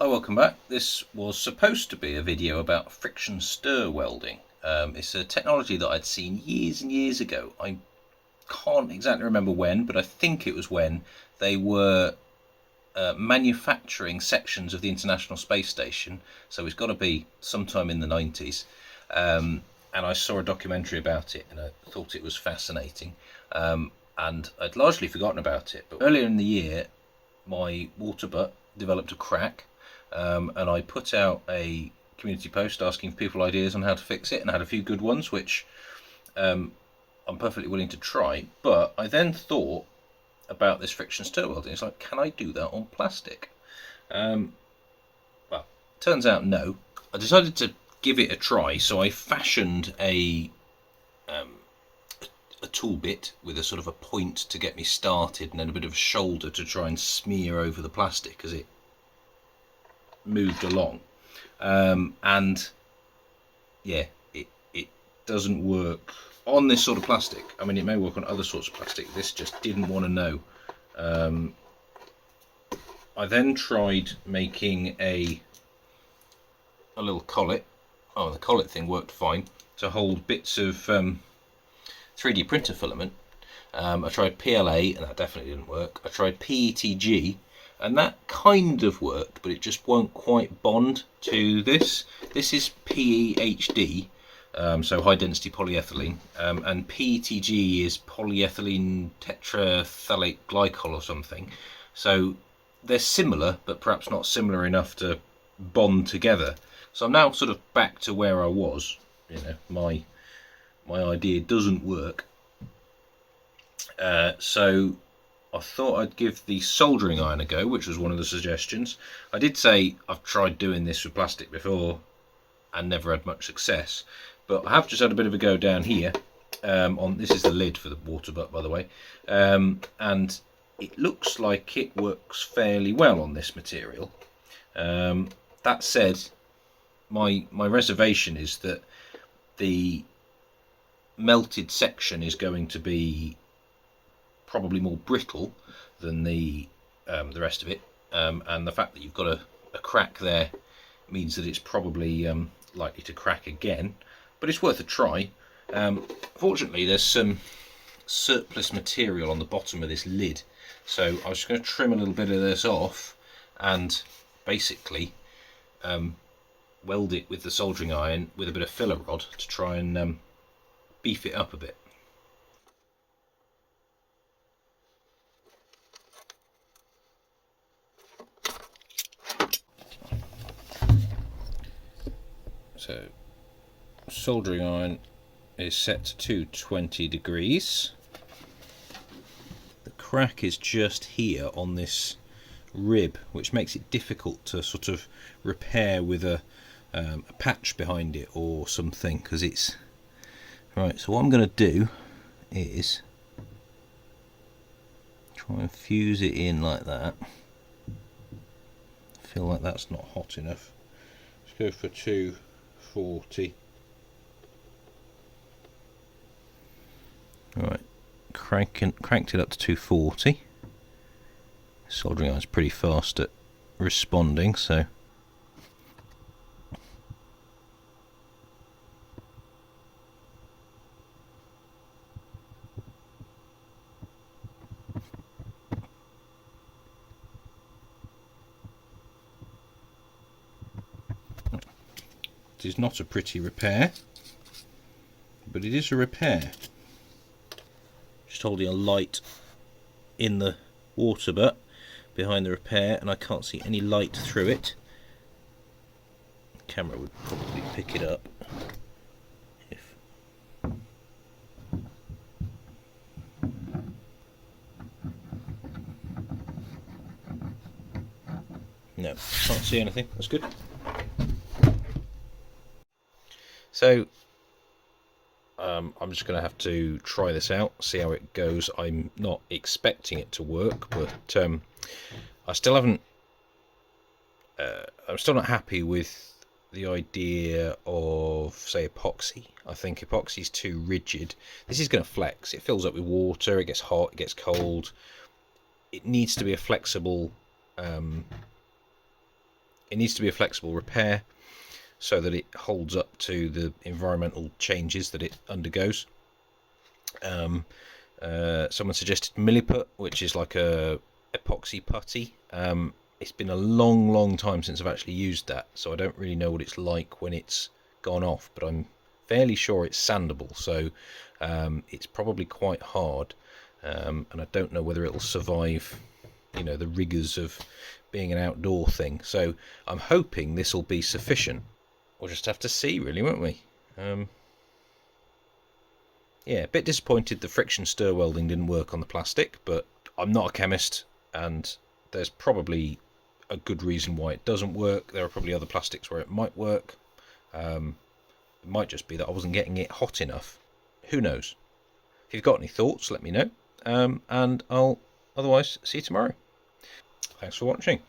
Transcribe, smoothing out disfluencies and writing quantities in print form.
Hi, welcome back. This was supposed to be a video about friction stir welding. It's a technology that I'd seen years and years ago. I can't exactly remember when, but I think it was when they were manufacturing sections of the International Space Station, so it's got to be sometime in the 90s. And I saw a documentary about it and I thought it was fascinating. And I'd largely forgotten about it, but earlier in the year my water butt developed a crack, and I put out a community post asking for people ideas on how to fix it, and I had a few good ones which I'm perfectly willing to try. But I then thought about this friction stir welding. It's like, can I do that on plastic? Well, turns out no. I decided to give it a try, so I fashioned a tool bit with a sort of a point to get me started, and then a bit of a shoulder to try and smear over the plastic as it moved along. And yeah, it doesn't work on this sort of plastic. I mean, it may work on other sorts of plastic. This just didn't want to know. I then tried making a little collet. Oh, the collet thing worked fine to hold bits of 3D printer filament. I tried PLA and that definitely didn't work. I tried PETG and that kind of worked, but it just won't quite bond to this. This is PEHD, so high density polyethylene, and PETG is polyethylene tetraphthalate glycol or something. So they're similar, but perhaps not similar enough to bond together. So I'm now sort of back to where I was. You know, my idea doesn't work. So I thought I'd give the soldering iron a go, which was one of the suggestions. I did say I've tried doing this with plastic before and never had much success, but I have just had a bit of a go down here. This is the lid for the water butt, by the way, and it looks like it works fairly well on this material. That said, my reservation is that the melted section is going to be probably more brittle than the rest of it, and the fact that you've got a crack there means that it's probably likely to crack again, but it's worth a try. Fortunately, there's some surplus material on the bottom of this lid, so I was just going to trim a little bit of this off and basically weld it with the soldering iron with a bit of filler rod to try and beef it up a bit. So soldering iron is set to 220 degrees. The crack is just here on this rib, which makes it difficult to sort of repair with a patch behind it or something, because it's right. So what I'm going to do is try and fuse it in like that. I feel like that's not hot enough. Let's go for 240. Alright, cranked it up to 240. Soldering iron's pretty fast at responding, so it is not a pretty repair, but it is a repair. Just holding a light in the water butt behind the repair, and I can't see any light through it. The camera would probably pick it up. No, can't see anything. That's good. So I'm just going to have to try this out, see how it goes. I'm not expecting it to work, but I still haven't. I'm still not happy with the idea of, say, epoxy. I think epoxy's too rigid. This is going to flex. It fills up with water. It gets hot. It gets cold. It needs to be a flexible It needs to be a flexible repair so that it holds up to the environmental changes that it undergoes. Someone suggested milliput, which is like a epoxy putty. It's been a long time since I've actually used that, so I don't really know what it's like when it's gone off, but I'm fairly sure it's sandable, so it's probably quite hard, and I don't know whether it'll survive, the rigours of being an outdoor thing. So I'm hoping this will be sufficient. We'll just have to see, really, won't we? Yeah, a bit disappointed the friction stir welding didn't work on the plastic, but I'm not a chemist, and there's probably a good reason why it doesn't work. There are probably other plastics where it might work. It might just be that I wasn't getting it hot enough. Who knows? If you've got any thoughts, let me know, and I'll otherwise see you tomorrow. Thanks for watching.